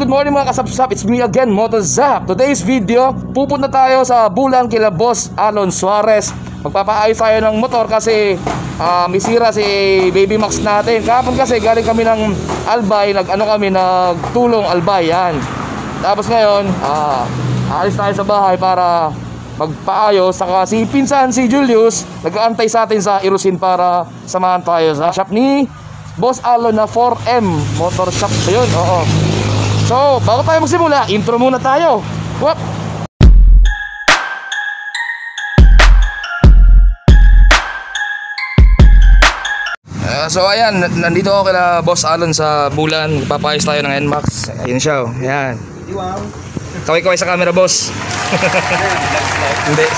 good morning mga kasapsap. It's me again, MotoZap. Today's video, pupunta tayo sa Bulan kila Boss Alon Suarez. Magpapaayos tayo ng motor kasi may sira si Baby Max natin. Kahapon kasi galing kami ng Albay, nagtulong Albay yan. Tapos ngayon, aalis tayo sa bahay para magpaayos. Saka si pinsan, si Julius, nag-aantay sa atin sa Irusin para samahan tayo sa shop ni Boss Alon na 4M Motor Shop. So yun, oo. So, bago tayo magsimula, intro muna tayo. Whoop! So ayan, nandito ako kila Boss Alon sa Bulan. Papayos tayo ng NMAX. Ayun siya, oh. Ayan. Wow. Kaway-kaway sa camera, boss. Hindi.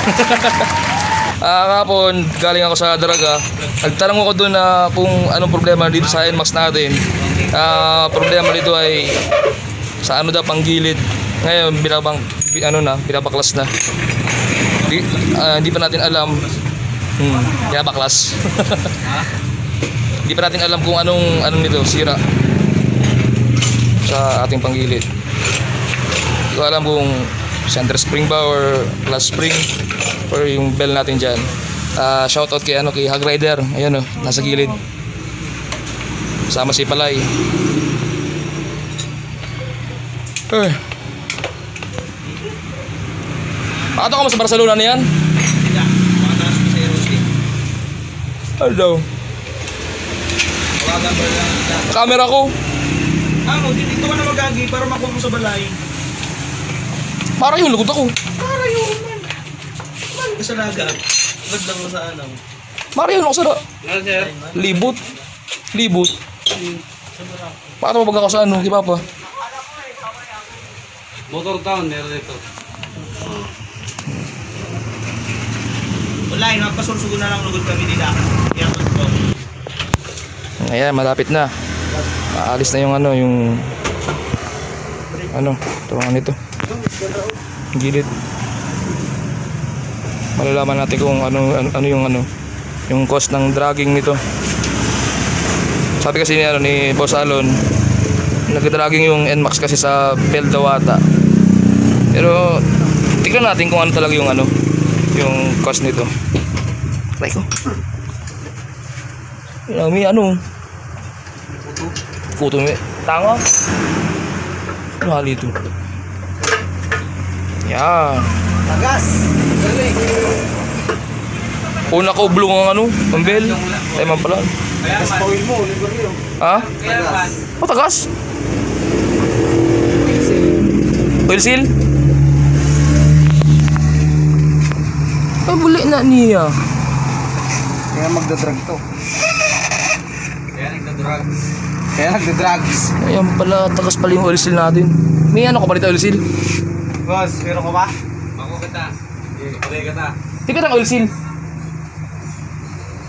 Kahapon, galing ako sa Daraga. Nagtanong ako doon na kung anong problema dito sa NMAX natin. Problema dito ay sa ano daw, panggilid. Ngayon, binabaklas na. Hindi pa natin alam. Binabaklas. Hindi pa natin alam kung anong nito, sira sa ating panggilid. Hindi ko alam kung center spring ba or plus spring or yung bell natin dyan. Shoutout kay Hag Rider. Ayan o, nasa gilid. Sama si Palay. Paano ka mo sa Barcelona na yan? Ano daw? Camera ko. Dito ka na magagi para makuha mo sa balay. Para yung lagot ako. Para yun man. Man ka sa laga. Lagod lang mo sa ano. Para yun ako sa libot. Paano mo baga ako sa ano? Di ba pa? Motor Town, meron dito. Wala, napasusugo na lang lugod kami nila. Ayan, malapit na. Aalis na yung tulungan nito. Gilid. Malalaman natin kung yung cost ng dragging nito. Sabi kasi ni Boss Alon, nag-dragging yung NMAX kasi sa bell daw ata. Pero tignan natin kung ano talaga yung cost nito. Try ko. May puto may tanga. Ano hali ito? Yan. Tagas. Una ko blong ang pambel. Ay man pala. Tagas pawil mo, libre yun. Ha? O tagas? Oil seal? Ay buli na niya. Kaya magdadrag to. Kaya nagda-drugs. Ayan pala, tagas pala yung oil seal natin. May ka pa dito oil seal? Boss, pero ko ba? Ako kita. Pagay kita. Tika ng oil seal.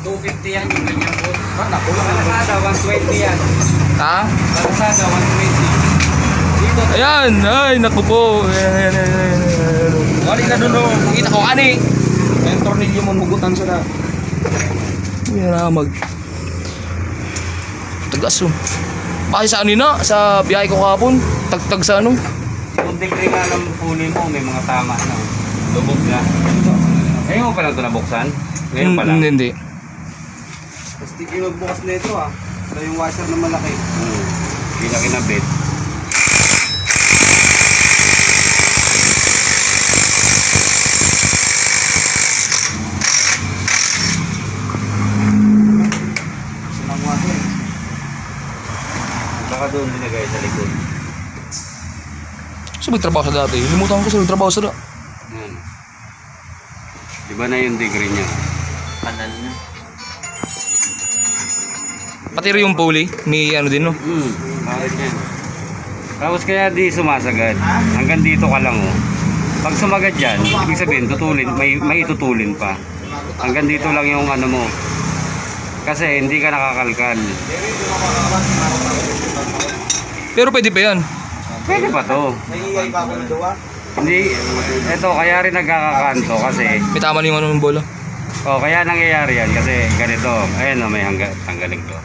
250 yan yung ganyan po. Kalasada, 120 yan. Ha? Kalasada, 120. Dito. Ayan, ay naku po. Ayan. Wali ka doon. Kita ko ani. May tornilyo mo mugutan sa na. Ayan na tagas oh. Kasi sa sa biyahe ko kahapon, tagtag sa Kung degree nga ng puli mo, may mga tama na. Lubog na. Ngayon mo pa lang ito nabuksan? Ngayon pa lang? Hindi. Tapos di kayo magbukas na ito Ito yung washer na malaki. Hindi na kinabit. Baka doon linagay sa likod. So may trabaho sa dati. Limutan ko kasi may trabaho sa dati. Yan. Diba na yung degree niya? Kanal niya. Pati rin yung pulley, may din no? Bakit yan? Tapos kaya di sumasagad. Hanggang dito ka lang Pag sumagad yan, ibig sabihin tutulin, may itutulin pa. Hanggang dito lang yung mo. Kasi hindi ka nakakalkal. Pero pwede pa yan. Pwede pa to. Hindi, ito kaya rin nagkakakanto kasi may tama na yung bola. Kaya nangyayari yan kasi ganito. Ayan may tanggaling to.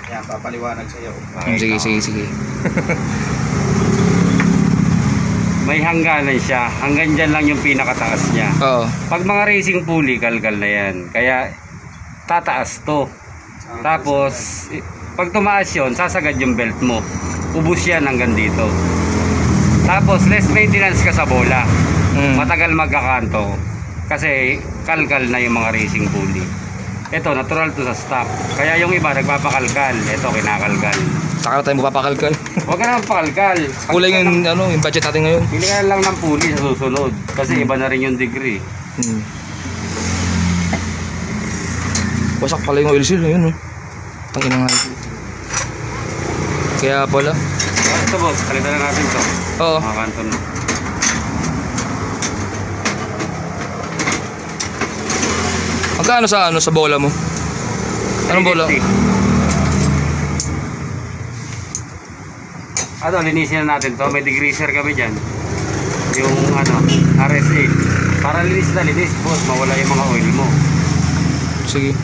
Yan, papaliwanag sa iyo. Sige. may hangganan siya. Hanggang dyan lang yung pinakataas niya. Oo. Pag mga racing pulley, kalkal na yan. Kaya tataas to. Tapos, pag tumaas yun, sasagad yung belt mo. Ubus yan hanggang dito. Tapos, less maintenance ka sa bola. Matagal magkakanto. Kasi kalkal na yung mga racing pulley. Ito, natural to sa stock. Kaya yung iba, nagpapakalkal. Ito, kinakalkal. Saka na tayo mapapakalkal. Huwag ka naman pakalkal. Kulang yung budget natin ngayon. Pili ka lang ng pulley sa susunod. Kasi iba na rin yung degree. Wasak pala yung oil seal yun, no? Tangina nga. Kaya pala. Ito boss, palitan na natin to. Oo. Mga kanton. Magkano sa bola mo? Anong bola? 350. Ano, linisin na natin to. May degreaser kami dyan. Yung RSA. Para linis na linis, boss. Mawala yung mga oil mo. Sige.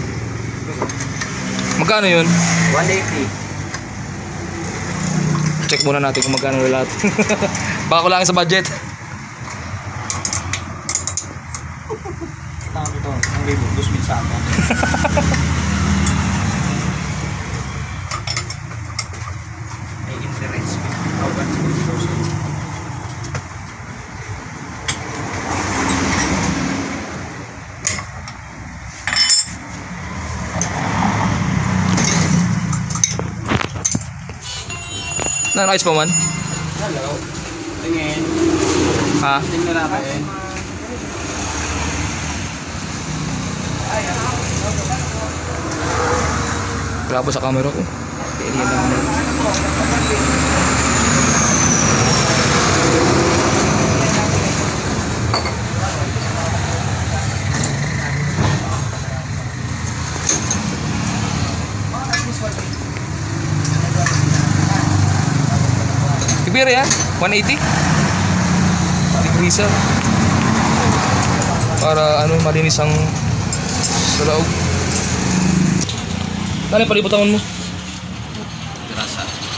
Magkano yun? 180. Check muna natin kung magkano lahat. Baka kulangan sa budget. Tama ito, ang libo, 2,000 sa akin. May interest. Ayos pa man? Hello. Tingin. Ha? Tingnan natin. Grabo sa camera ko. Yan lang. Ibira yan? 180? Degreaser. Para malinis ang sa loob. Ano yung palibutangon mo?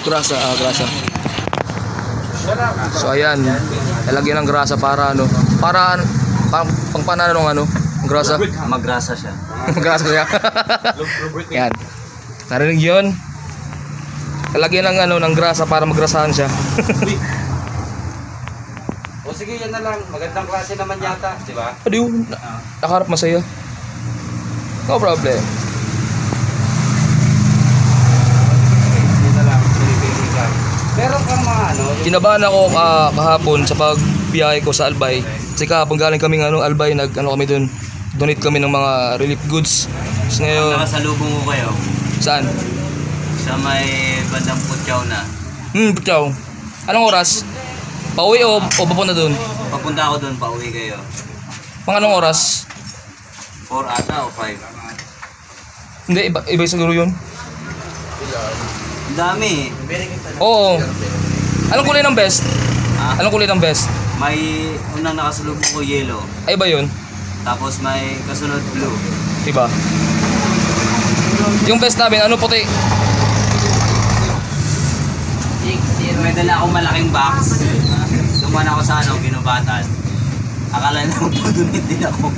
Grasa, grasa. So ayan, lalagyan ng grasa para pang panano ng grasa. Magrasa siya. Grasa siya. Yan. Narinig yun? Lalagyan ng grasa para magrasahan siya. O sige, yan na lang. Magandang klase naman yata, di ba? Adiyo, nakaharap masaya. No problem. Meron kang mga Kinabahan ako kahapon sa pagbiyahe ko sa Albay. Kasi kahapon galing kami Albay, kami doon. Donate kami ng mga relief goods. So ngayon, Nakasalubong ko kayo saan? sa may bandang Putyaw na. Putyaw. Anong oras? Pauwi o papunta doon? Papunta ako doon, pauwi kayo. Mga anong oras? 4 ata o 5? Hindi, iba siguro yun. Ang dami. Oo. Anong kulay ng vest? Ah, Anong kulay ng vest? may unang nakasalubong ko yellow. Ay ba yun? Tapos may kasunod blue. Diba? Yung vest namin, puti? May dala akong malaking box. Dumaan ako sa ginubatan. Akala na magpudunit din ako.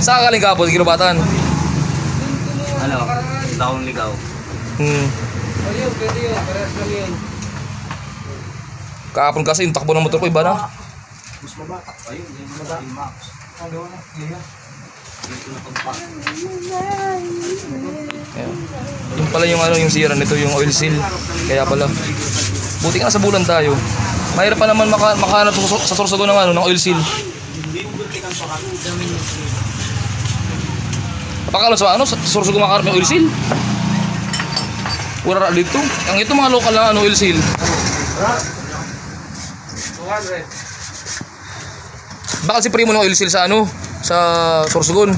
Saan ka galing kapon, ginubatan? Taong ligaw. Kahapon kasi yung takbo ng motor ko, iba na. Mas mabatak pa yun. Yung malaking box. Ayan. Yung pala yung sira nito, yung oil seal. Kaya pala. Buti nga sa bulan tayo. Mahirap pa naman makahanap sa Sorsogon ng oil seal. Napakalo sa sa Sorsogon makahanap ng oil seal. Wala dito. Ang ito mga local na oil seal. 200. Bakal si primo ng oil seal sa sa Sorsogon.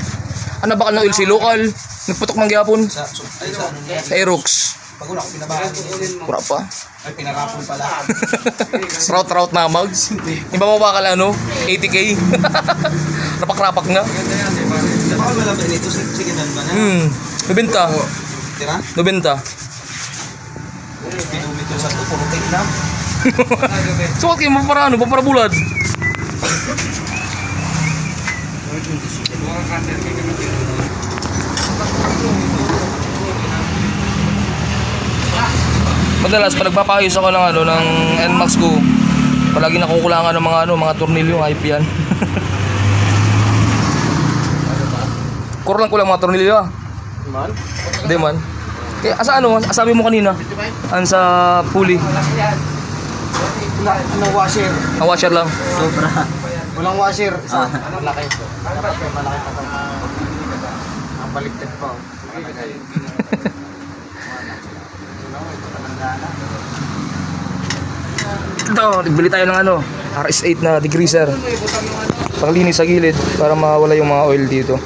Ano bakal ng oil seal local? Nagputok ng gyapon Sa sa Aerox. Pag una ko pinabahan. Pura pa. Ay, pinarapon pala. Route na mags. Yung ba mabakal 80k. Rapak-rapak na. Baka malapit nito. Sige, dan ba na? Nobenta. Tira? Nobenta. Speedometer sa ito. Puro take lang. Sukat kayo mo para ano, para bulad. Madalas pag nagpapayos ako ng ano ng NMAX ko, palagi nakukulangan ng mga tornilyo, hype yan. Kulang mga tornilyo ah. Man? Hindi man. Kaya asa ano, sabi mo kanina? An sa pulley. Anong washer? Ang washer lang. Sobra. Walang washer. Isa. Malaki. Dapat may malaki pa itong ang baliktad pa. Ito, bili tayo ng ano, RS8 na degreaser. Panglinis sa gilid para mawala yung mga oil dito.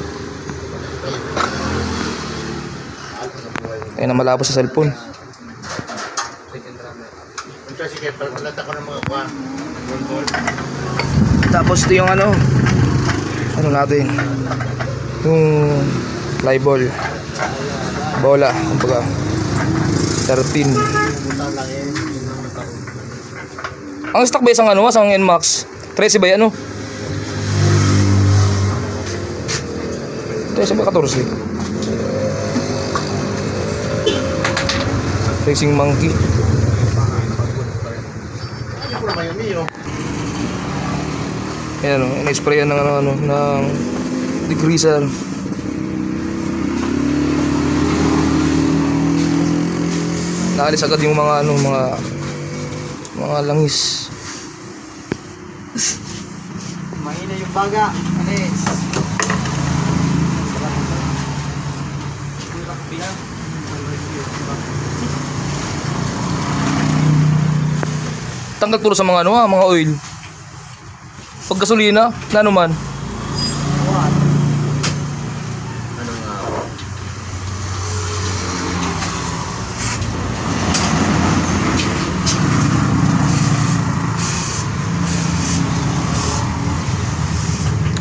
Ayun na malabo sa cellphone. Tapos ito yung ano natin, yung fly ball, bola, kumbaga 13. Ang stock ba isang ano, isang NMAX 13 ba yan, ano? 13 ba 14? Racing monkey. Ayan o, in-sprayan ng ng degreaser. Naalis agad yung mga mga langis. Mahina yung baga. Alis. Tanggal puro sa mga mga oil. Pag gasolina, na ano man.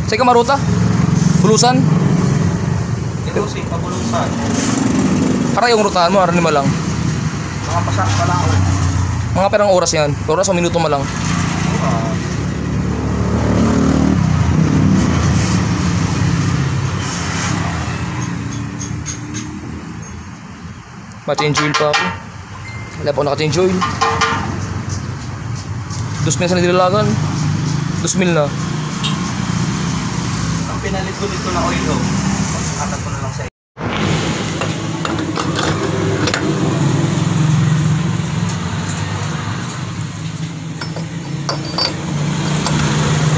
Sa Maruta? Bulusan? Ito si pabulusan. Para yung rutahan mo, arani lang. Mga pasak pala ako. Mga perang oras yan. Oras o minuto mo lang. Ma-change oil pa ako. Wala pa ako naka-change oil. 2,000 na nilalagan. 2,000 na. Ang pinalit ko dito na oil oh. Atat ko na lang sa iyo.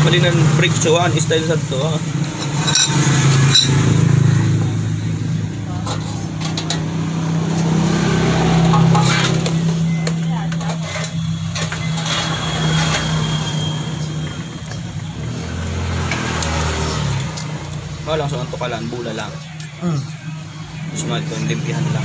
Bali ng brake showan, style sa to ah. Lang sa antukalan, bula lang. Smart ko, limpihan lang.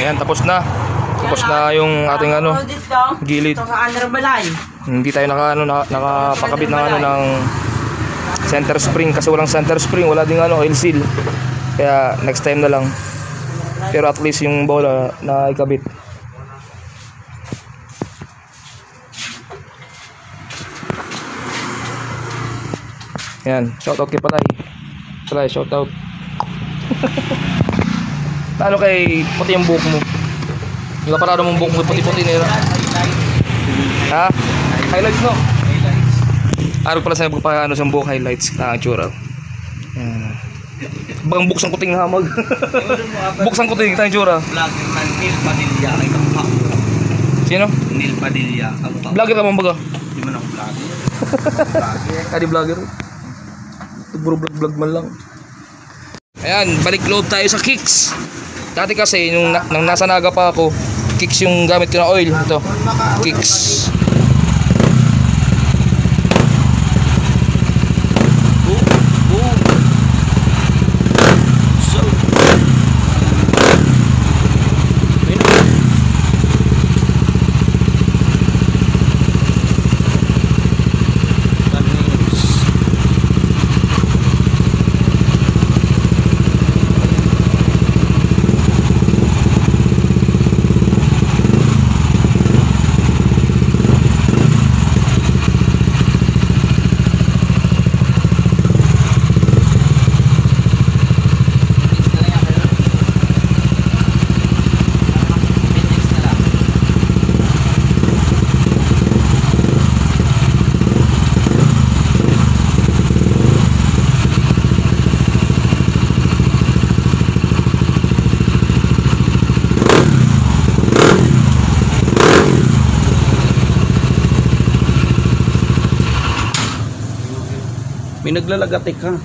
Ayan, tapos na. Tapos na yung ating gilid. Hindi tayo nakapakabit ng ng center spring kasi walang center spring, wala ding oil seal. Kaya next time na lang. Pero at least yung bola na ikabit. Ayan, shout out kay Patay. Patay, shout out. Paano kay puti yung buhok mo? Yung parado mong buhok mo puti-puti nila. Ha? Highlights no? Araw pala sa pagpapaano sa buhok highlights na tsura. Bang buksan ko ting hamag. Buksan ko ting tayong tsura. Vlogger man, Neil Padilla kay kamukha mo. Sino? Neil Padilla, kamukha mo. Vlogger ka mong baga? Hindi man ako vlogger. Kadi vlogger. Puro vlog man lang. Ayan, balik load tayo sa kicks. Dati kasi nung nasa Naga pa ako, kicks yung gamit ko na oil. Ito, kicks. naglalagatik ha.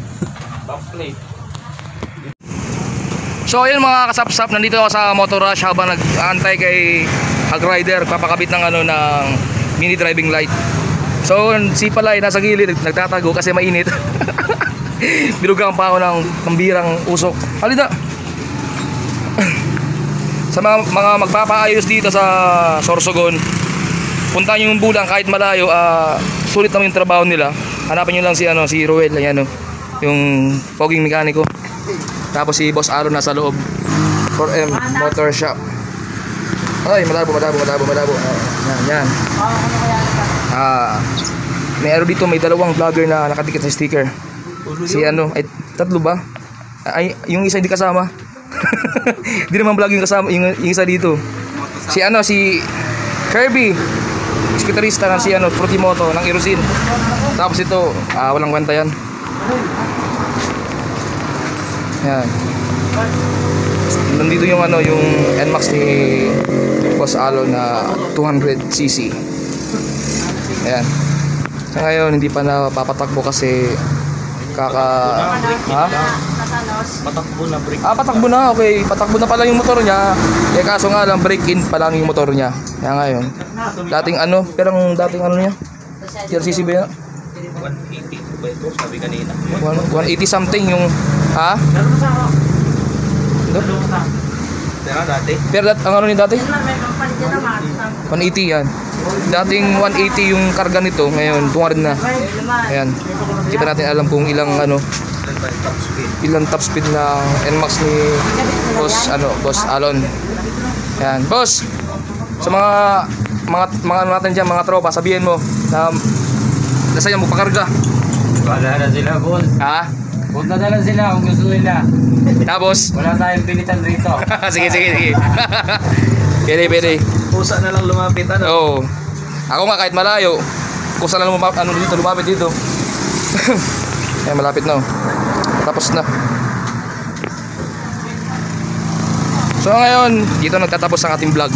So ayun mga kasapsap, nandito ako sa Motor Rush habang nag-aantay kay Agrider papakabit ng ng mini driving light. So si Palay nasa gilid nagtatago kasi mainit. Binugang pa ako ng pambirang usok. Halina. Sa mga magpapaayos dito sa Sorsogon, punta nyo yung Bulang kahit malayo, sulit naman yung trabaho nila. Hanapin nyo lang si Ruel, ayan, yung poging mekaniko. Tapos si Boss Aaron nasa loob. 4M Motor Shop. Ay, malabo. Yan. May dito, may dalawang vlogger na nakadikit sa sticker. Si ay tatlo ba? Ay, yung isa hindi kasama. Hindi naman vlog yung kasama, yung isa dito. Si Kirby, gitarista ng Fruity Moto ng Irusin. Tapos ito, walang kwenta yan. Yan. Nandito yung yung NMAX ni Boss Alon na 200cc. Ayan. Sa ngayon hindi pa napapatakbo kasi Patakbo na break. patakbo na, okay. Patakbo na pala yung motor niya. Kaso nga lang break-in pa lang yung motor niya. Kaya ngayon. Dating dating niya? CC ba yan? 180 ba ito? Sabi kanina. 180 something yung Pero dati? Pero ang ni dati? 180 yan. Dating 180 yung karga nito, ngayon 200 na. Ayan. Hindi pa natin alam kung ilang top speed ng NMAX ni Boss Alon. Ayan. Boss, sa mga natin dyan, mga tropa, sabihin mo na nasa yan mo pakarga. Wala na sila, boss. Huwag na dala sila kung gusto nila. Tapos? Wala tayong pilitan rito. Sige. Pwede. Pusa na lang lumapit Oo. Ako nga kahit malayo, kung saan lang lumapit dito. Ayan, malapit na. Tapos na. So ngayon, dito nagtatapos ang ating vlog.